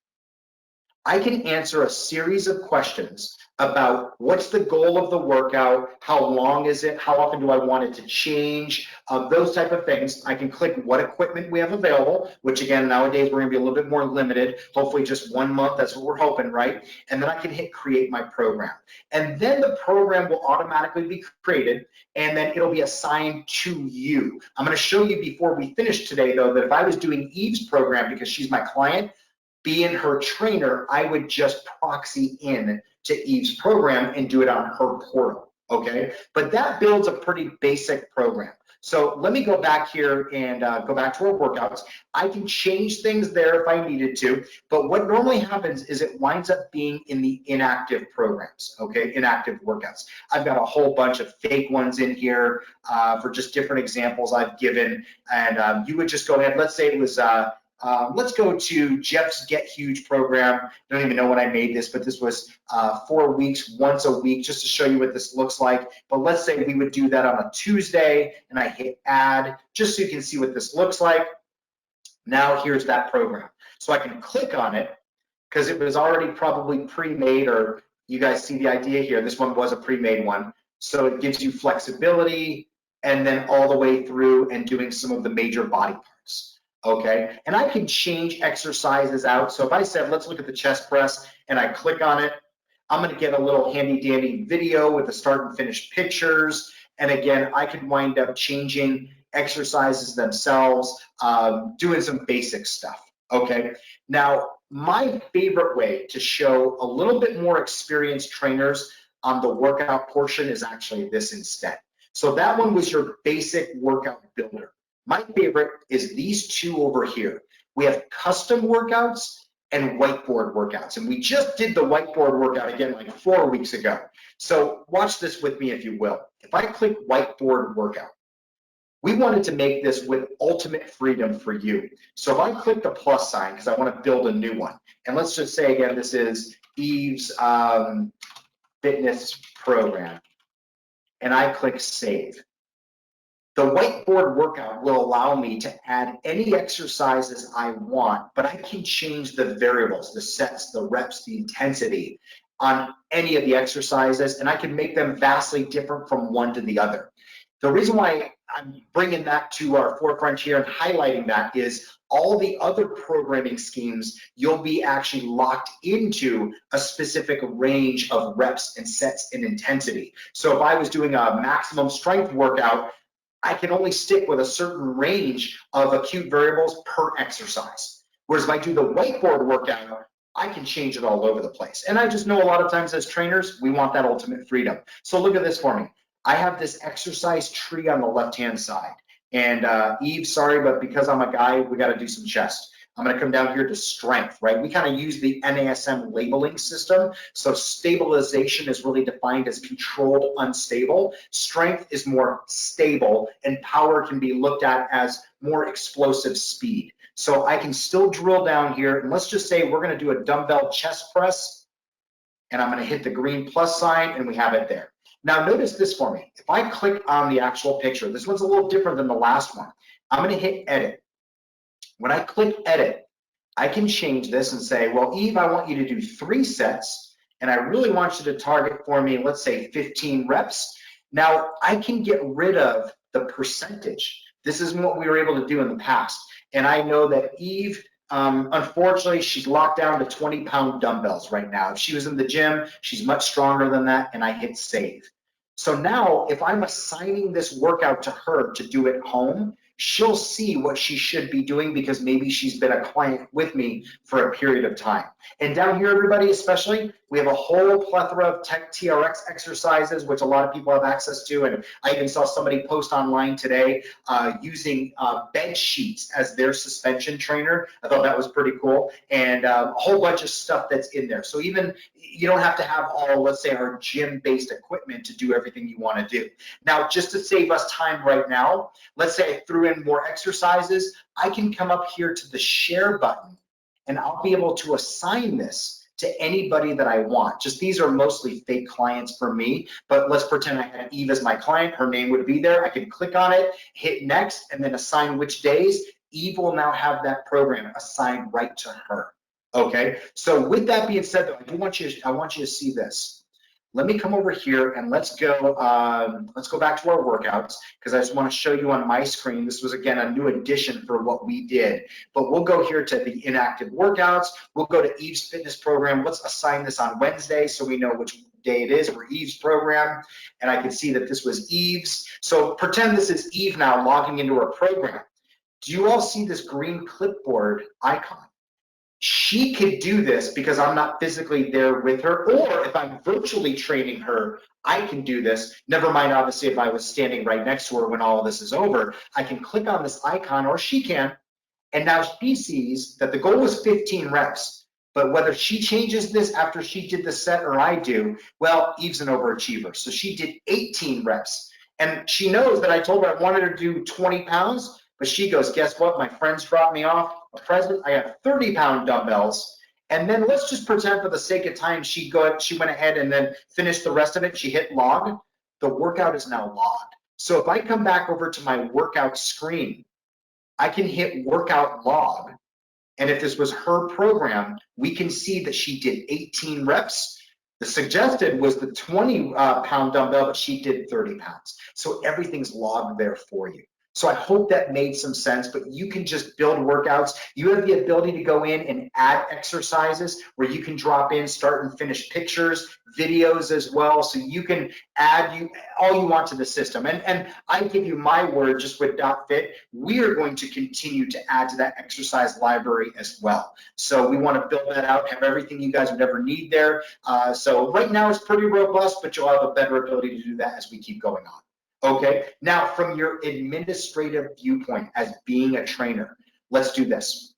I can answer a series of questions about what's the goal of the workout, how long is it, how often do I want it to change, those type of things. I can click what equipment we have available, which again, nowadays we're gonna be a little bit more limited, hopefully just 1 month, that's what we're hoping, right? And then I can hit create my program. And then the program will automatically be created and then it'll be assigned to you. I'm gonna show you before we finish today though, that if I was doing Eve's program because she's my client, being her trainer, I would just proxy in to Eve's program and do it on her portal, okay? But that builds a pretty basic program. So let me go back here and go back to our workouts. I can change things there if I needed to, but what normally happens is it winds up being in the inactive programs, okay? Inactive workouts. I've got a whole bunch of fake ones in here for just different examples I've given, and you would just go ahead, let's say it was, let's go to Jeff's Get Huge program. I don't even know when I made this, but this was 4 weeks, once a week, just to show you what this looks like. But let's say we would do that on a Tuesday, and I hit add, just so you can see what this looks like. Now here's that program. So I can click on it, because it was already probably pre-made, or you guys see the idea here. This one was a pre-made one. So it gives you flexibility, and then all the way through and doing some of the major body parts. Okay, and I can change exercises out. So if I said, let's look at the chest press, and I click on it, I'm gonna get a little handy dandy video with the start and finish pictures. And again, I could wind up changing exercises themselves, doing some basic stuff, okay? Now, my favorite way to show a little bit more experienced trainers on the workout portion is actually this instead. So that one was your basic workout builder. My favorite is these two over here. We have custom workouts and whiteboard workouts. And we just did the whiteboard workout again like 4 weeks ago. So watch this with me if you will. If I click whiteboard workout, we wanted to make this with ultimate freedom for you. So if I click the plus sign, because I want to build a new one, and let's just say again, this is Eve's fitness program, and I click save. The whiteboard workout will allow me to add any exercises I want, but I can change the variables, the sets, the reps, the intensity on any of the exercises, and I can make them vastly different from one to the other. The reason why I'm bringing that to our forefront here and highlighting that is all the other programming schemes, you'll be actually locked into a specific range of reps and sets and intensity. So if I was doing a maximum strength workout, I can only stick with a certain range of acute variables per exercise. Whereas if I do the whiteboard workout, I can change it all over the place. And I just know a lot of times as trainers, we want that ultimate freedom. So look at this for me. I have this exercise tree on the left-hand side. And Eve, sorry, but because I'm a guy, we got to do some chest. I'm going to come down here to strength, right? We kind of use the NASM labeling system. So stabilization is really defined as controlled unstable. Strength is more stable, and power can be looked at as more explosive speed. So I can still drill down here, and let's just say we're going to do a dumbbell chest press, and I'm going to hit the green plus sign, and we have it there. Now notice this for me. If I click on the actual picture, this one's a little different than the last one. I'm going to hit edit. When I click edit, I can change this and say, well, Eve, I want you to do 3 sets, and I really want you to target for me, let's say 15 reps. Now, I can get rid of the percentage. This is what we were able to do in the past. And I know that Eve, unfortunately, she's locked down to 20-pound dumbbells right now. If she was in the gym, she's much stronger than that, and I hit save. So now, if I'm assigning this workout to her to do at home, she'll see what she should be doing because maybe she's been a client with me for a period of time. And down here, everybody, especially, we have a whole plethora of tech TRX exercises, which a lot of people have access to. And I even saw somebody post online today using bed sheets as their suspension trainer. I thought that was pretty cool. And a whole bunch of stuff that's in there. So even you don't have to have all, let's say, our gym-based equipment to do everything you want to do. Now, just to save us time right now, let's say I threw in more exercises, I can come up here to the share button and I'll be able to assign this to anybody that I want. Just these are mostly fake clients for me, but let's pretend I had Eve as my client. Her name would be there. I can click on it, hit next, and then assign which days. Eve will now have that program assigned right to her. Okay, so with that being said, though, I want you to see this. Let me come over here and let's go back to our workouts because I just want to show you on my screen. This was, again, a new addition for what we did. But we'll go here to the inactive workouts. We'll go to Eve's fitness program. Let's assign this on Wednesday so we know which day it is for Eve's program. And I can see that this was Eve's. So pretend this is Eve now logging into her program. Do you all see this green clipboard icon? She could do this because I'm not physically there with her, or if I'm virtually training her, I can do this. Never mind, obviously, if I was standing right next to her when all of this is over, I can click on this icon, or she can, and now she sees that the goal was 15 reps. But whether she changes this after she did the set or I do, well, Eve's an overachiever. So she did 18 reps. And she knows that I told her I wanted her to do 20 pounds, but she goes, guess what? My friends dropped me off a present. I have 30-pound dumbbells. And then let's just pretend for the sake of time, she went ahead and then finished the rest of it. She hit log. The workout is now logged. So if I come back over to my workout screen, I can hit workout log. And if this was her program, we can see that she did 18 reps. The suggested was the 20-pound dumbbell, but she did 30 pounds. So everything's logged there for you. So I hope that made some sense, but you can just build workouts. You have the ability to go in and add exercises where you can drop in, start and finish pictures, videos as well. So you can add all you want to the system. And I give you my word, just with dotFIT, we are going to continue to add to that exercise library as well. So we want to build that out, have everything you guys would ever need there. So right now it's pretty robust, but you'll have a better ability to do that as we keep going on. Okay, now from your administrative viewpoint as being a trainer, let's do this.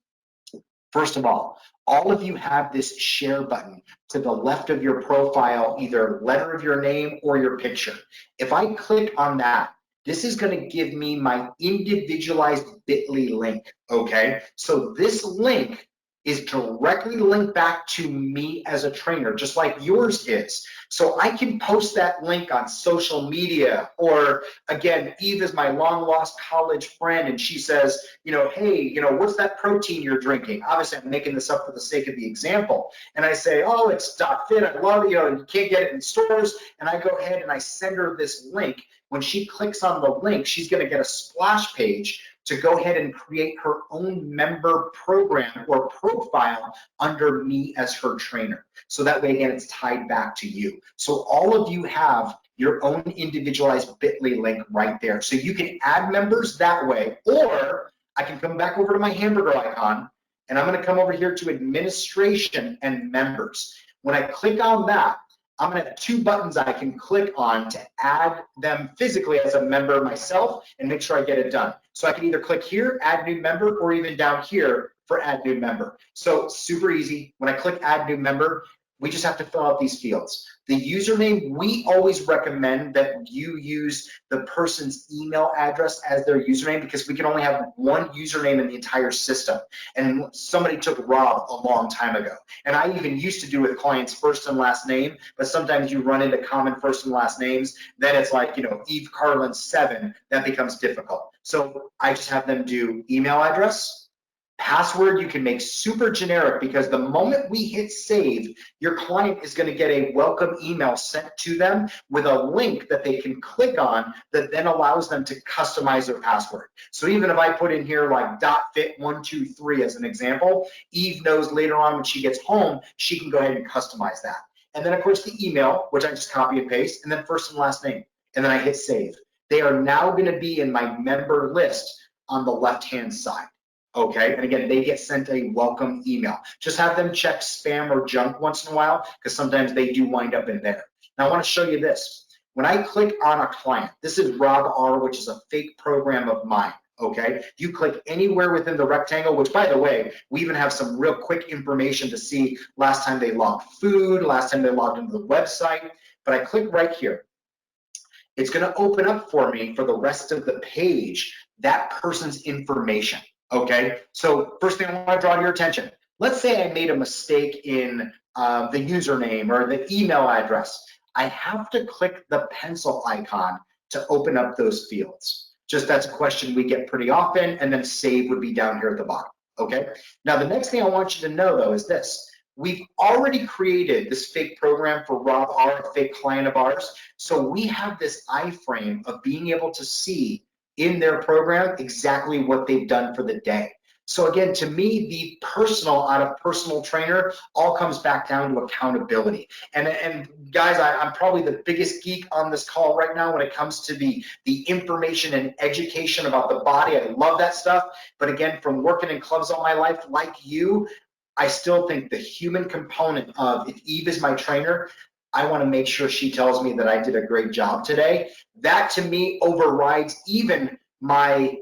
First of all of you have this share button to the left of your profile, either letter of your name or your picture. If I click on that, this is going to give me my individualized bit.ly link, okay? So this link is directly linked back to me as a trainer, just like yours is. So I can post that link on social media, or again, Eve is my long lost college friend and she says, hey, what's that protein you're drinking? Obviously, I'm making this up for the sake of the example. And I say, oh, it's dotFIT, I love it, and you can't get it in stores. And I go ahead and I send her this link. When she clicks on the link, she's going to get a splash page to go ahead and create her own member program or profile under me as her trainer. So that way, again, it's tied back to you. So all of you have your own individualized bit.ly link right there. So you can add members that way, or I can come back over to my hamburger icon and I'm going to come over here to administration and members. When I click on that, I'm going to have two buttons I can click on to add them physically as a member myself and make sure I get it done. So I can either click here, add new member, or even down here for add new member. So super easy. When I click add new member, we just have to fill out these fields. The username, we always recommend that you use the person's email address as their username because we can only have one username in the entire system. And somebody took Rob a long time ago. And I even used to do with clients first and last name, but sometimes you run into common first and last names. Then it's like, Eve Carlin 7, that becomes difficult. So I just have them do email address. Password you can make super generic because the moment we hit save, your client is going to get a welcome email sent to them with a link that they can click on that then allows them to customize their password. So even if I put in here like dotFIT123 as an example, Eve knows later on when she gets home, she can go ahead and customize that. And then of course the email, which I just copy and paste, and then first and last name, and then I hit save. They are now going to be in my member list on the left-hand side. Okay, and again, they get sent a welcome email. Just have them check spam or junk once in a while because sometimes they do wind up in there. Now I want to show you this. When I click on a client, this is Rob R, which is a fake program of mine. Okay, you click anywhere within the rectangle, which by the way, we even have some real quick information to see last time they logged food, last time they logged into the website, but I click right here. It's going to open up for me for the rest of the page, that person's information. Okay, so first thing I want to draw to your attention. Let's say I made a mistake in the username or the email address. I have to click the pencil icon to open up those fields. Just that's a question we get pretty often, and then save would be down here at the bottom. Okay, now the next thing I want you to know though is this. We've already created this fake program for Rob R, a fake client of ours. So we have this iframe of being able to see in their program exactly what they've done for the day. So again, to me, the personal out of personal trainer all comes back down to accountability. And guys, I'm probably the biggest geek on this call right now when it comes to the information and education about the body. I love that stuff. But again, from working in clubs all my life, like you, I still think the human component of if Eve is my trainer, I want to make sure she tells me that I did a great job today. That to me overrides even my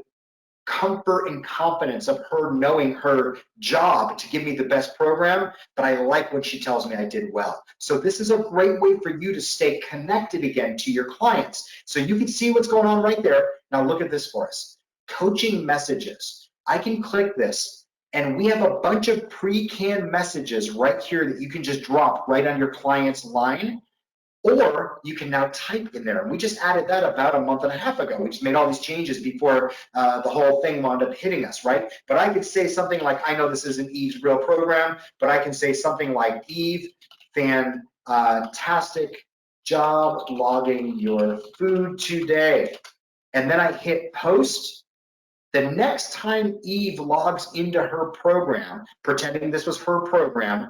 comfort and confidence of her knowing her job to give me the best program, but I like when she tells me I did well. So this is a great way for you to stay connected again to your clients. So you can see what's going on right there. Now look at this for us. Coaching messages. I can click this. And we have a bunch of pre-canned messages right here that you can just drop right on your client's line, or you can now type in there. And we just added that about a month and a half ago. We just made all these changes before the whole thing wound up hitting us, right? But I could say something like, I know this isn't Eve's real program, but I can say something like, Eve, fantastic job logging your food today. And then I hit post. The next time Eve logs into her program, pretending this was her program,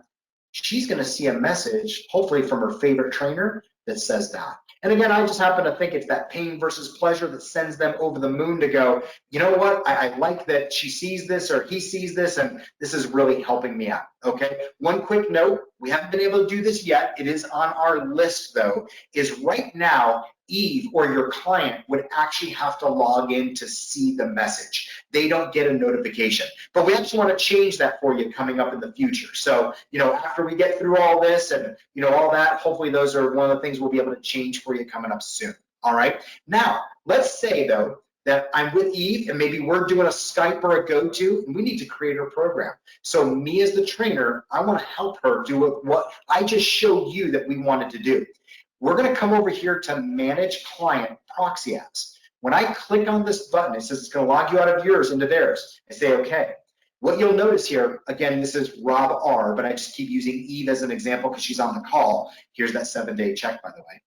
she's going to see a message, hopefully from her favorite trainer, that says that. And again, I just happen to think it's that pain versus pleasure that sends them over the moon to go, you know what, I like that she sees this or he sees this, and this is really helping me out, okay? One quick note, we haven't been able to do this yet. It is on our list, though, is right now, Eve or your client would actually have to log in to see the message. They don't get a notification. But we actually want to change that for you coming up in the future. So, after we get through all this and, all that, hopefully those are one of the things we'll be able to change for you coming up soon. All right. Now, let's say, though, that I'm with Eve and maybe we're doing a Skype or a go-to and we need to create her program. So me as the trainer, I want to help her do what I just showed you that we wanted to do. We're going to come over here to manage client proxy apps. When I click on this button, it says it's going to log you out of yours into theirs. I say, okay. What you'll notice here, again, this is Rob R, but I just keep using Eve as an example because she's on the call. Here's that 7-day check, by the way.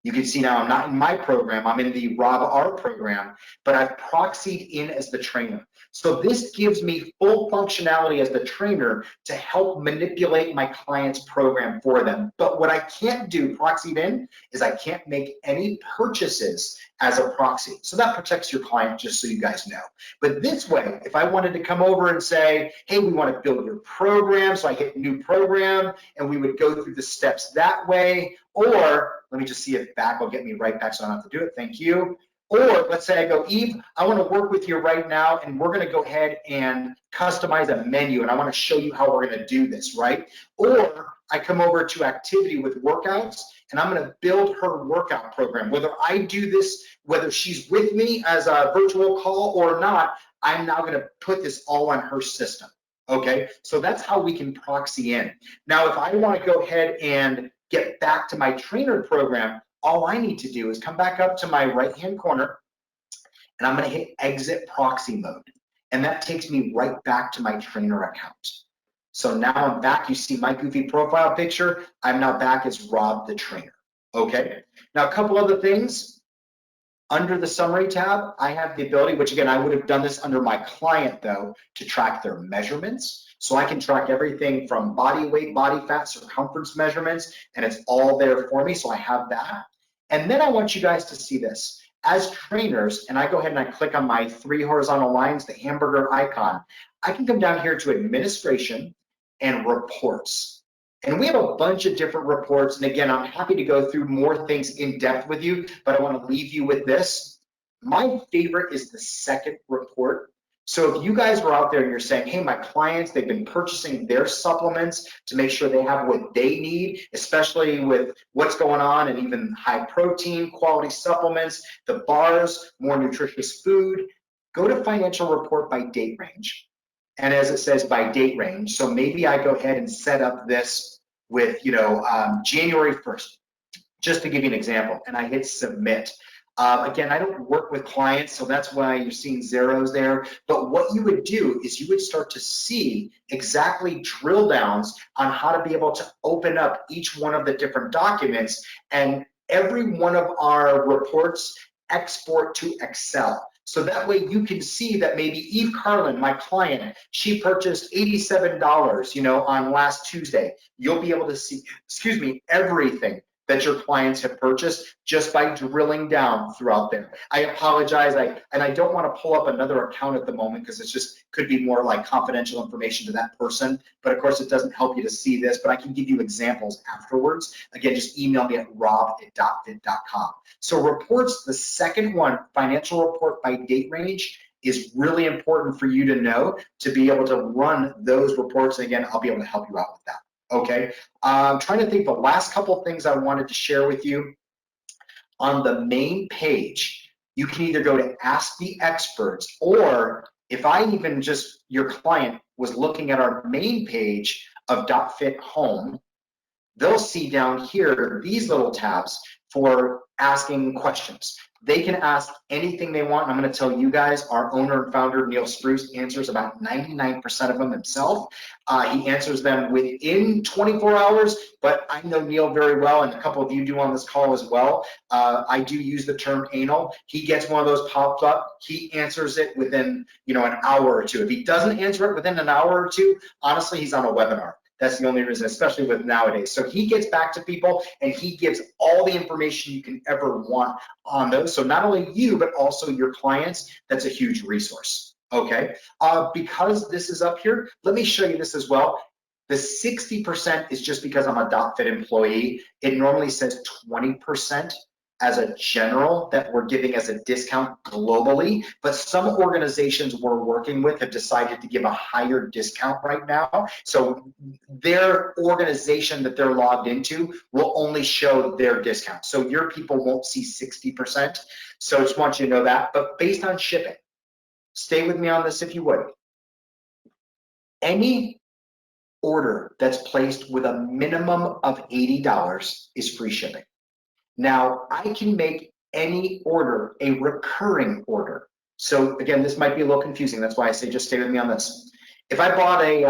You can see now I'm not in my program, I'm in the Rob R program, but I've proxied in as the trainer. So this gives me full functionality as the trainer to help manipulate my client's program for them. But what I can't do proxied in is I can't make any purchases as a proxy. So that protects your client, just so you guys know. But this way, if I wanted to come over and say, hey, we want to build your program, so I hit new program, and we would go through the steps that way, or let me just see if back will get me right back so I don't have to do it, thank you. Or let's say I go, Eve, I want to work with you right now, and we're going to go ahead and customize a menu, and I want to show you how we're going to do this, right? Or I come over to activity with workouts, and I'm going to build her workout program. Whether I do this, whether she's with me as a virtual call or not, I'm now going to put this all on her system, okay? So that's how we can proxy in. Now, if I want to go ahead and get back to my trainer program, all I need to do is come back up to my right-hand corner, and I'm going to hit exit proxy mode. And that takes me right back to my trainer account. So now I'm back. You see my goofy profile picture. I'm now back as Rob the trainer. Okay. Now, a couple other things. Under the summary tab, I have the ability, which again, I would have done this under my client though, to track their measurements. So I can track everything from body weight, body fat, circumference measurements, and it's all there for me. So I have that. And then I want you guys to see this. As trainers, and I go ahead and I click on my 3 horizontal lines, the hamburger icon, I can come down here to administration and reports. And we have a bunch of different reports. And again, I'm happy to go through more things in depth with you, but I want to leave you with this. My favorite is the second report. So if you guys were out there and you're saying, hey, my clients, they've been purchasing their supplements to make sure they have what they need, especially with what's going on and even high protein, quality supplements, the bars, more nutritious food, go to financial report by date range. And as it says by date range, so maybe I go ahead and set up this with, January 1st, just to give you an example, and I hit submit. Again, I don't work with clients, so that's why you're seeing zeros there. But what you would do is you would start to see exactly drill downs on how to be able to open up each one of the different documents, and every one of our reports export to Excel. So that way you can see that maybe Eve Carlin, my client, she purchased $87, on last Tuesday. You'll be able to see, everything that your clients have purchased just by drilling down throughout there. I apologize, I don't want to pull up another account at the moment because it's just could be more like confidential information to that person, but of course it doesn't help you to see this, but I can give you examples afterwards. Again, just email me at rob@dotfit.com. So reports, the second one, financial report by date range, is really important for you to know to be able to run those reports. And again, I'll be able to help you out with that. Okay, I'm trying to think the last couple of things I wanted to share with you. On the main page, you can either go to Ask the Experts, or if I even just, your client was looking at our main page of dotFIT Home, they'll see down here these little tabs for asking questions. They can ask anything they want. I'm going to tell you guys, our owner and founder, Neil Spruce, answers about 99% of them himself. He answers them within 24 hours, but I know Neil very well, and a couple of you do on this call as well. I do use the term anal. He gets one of those popped up. He answers it within, an hour or two. If he doesn't answer it within an hour or two, honestly, he's on a webinar. That's the only reason, especially with nowadays. So he gets back to people and he gives all the information you can ever want on those. So not only you, but also your clients, that's a huge resource, okay? Because this is up here, let me show you this as well. The 60% is just because I'm a dotFIT employee. It normally says 20% as a general that we're giving as a discount globally, but some organizations we're working with have decided to give a higher discount right now. So their organization that they're logged into will only show their discount. So your people won't see 60%. So I just want you to know that. But based on shipping, stay with me on this if you would. Any order that's placed with a minimum of $80 is free shipping. Now, I can make any order a recurring order. So again, this might be a little confusing. That's why I say just stay with me on this. If I bought a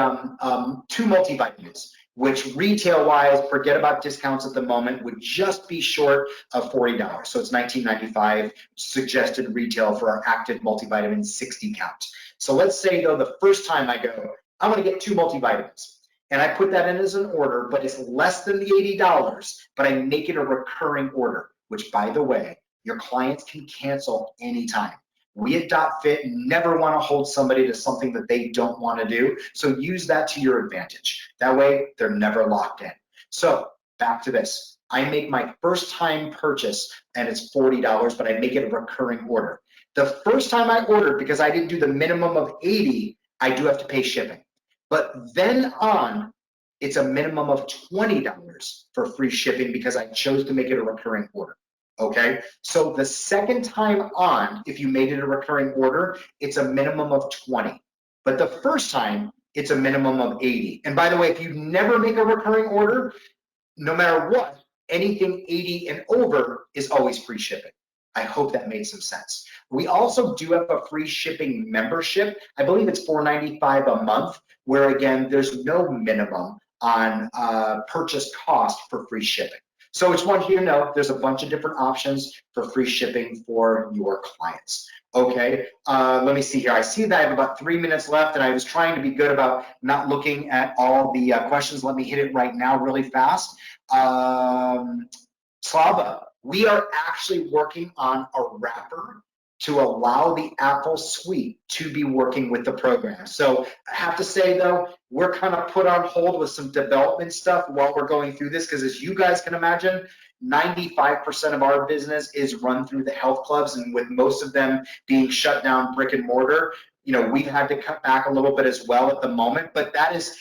2 multivitamins, which retail-wise, forget about discounts at the moment, would just be short of $40. So it's $19.95 suggested retail for our active multivitamin 60 count. So let's say though the first time I go, I'm gonna get 2 multivitamins. And I put that in as an order, but it's less than the $80, but I make it a recurring order, which by the way, your clients can cancel anytime. We at dotFIT never want to hold somebody to something that they don't want to do. So use that to your advantage. That way they're never locked in. So back to this. I make my first time purchase and it's $40, but I make it a recurring order. The first time I ordered, because I didn't do the minimum of 80, I do have to pay shipping. But then on, it's a minimum of $20 for free shipping because I chose to make it a recurring order, okay? So the second time on, if you made it a recurring order, it's a minimum of 20. But the first time, it's a minimum of 80. And by the way, if you never make a recurring order, no matter what, anything 80 and over is always free shipping. I hope that made some sense. We also do have a free shipping membership. I believe it's $4.95 a month, where again, there's no minimum on purchase cost for free shipping. So I just want you to know there's a bunch of different options for free shipping for your clients. Okay, let me see here. I see that I have about 3 minutes left, and I was trying to be good about not looking at all the questions. Let me hit it right now really fast. Slava, we are actually working on a wrapper to allow the Apple suite to be working with the program. So I have to say though, we're kind of put on hold with some development stuff while we're going through this, because as you guys can imagine, 95% of our business is run through the health clubs, and with most of them being shut down brick and mortar, you know, we've had to cut back a little bit as well at the moment, but that was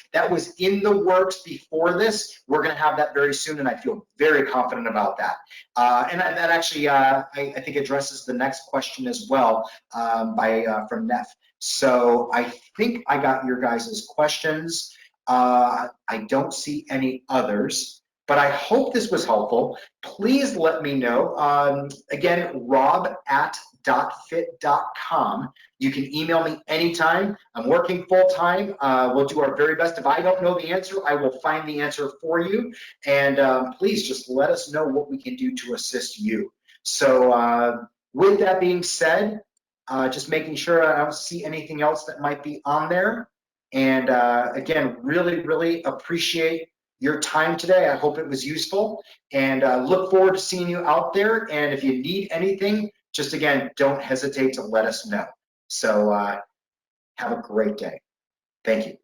in the works before this. We're going to have that very soon, and I feel very confident about that. And that actually, I think addresses the next question as well from Neff. So I think I got your guys' questions. I don't see any others, but I hope this was helpful. Please let me know. Again, rob@dotfit.com. You can email me anytime. I'm working full time. We'll do our very best. If I don't know the answer, I will find the answer for you. And please just let us know what we can do to assist you. So with that being said, just making sure I don't see anything else that might be on there. And again, really, really appreciate your time today. I hope it was useful, and look forward to seeing you out there. And if you need anything, just again, don't hesitate to let us know. So have a great day. Thank you.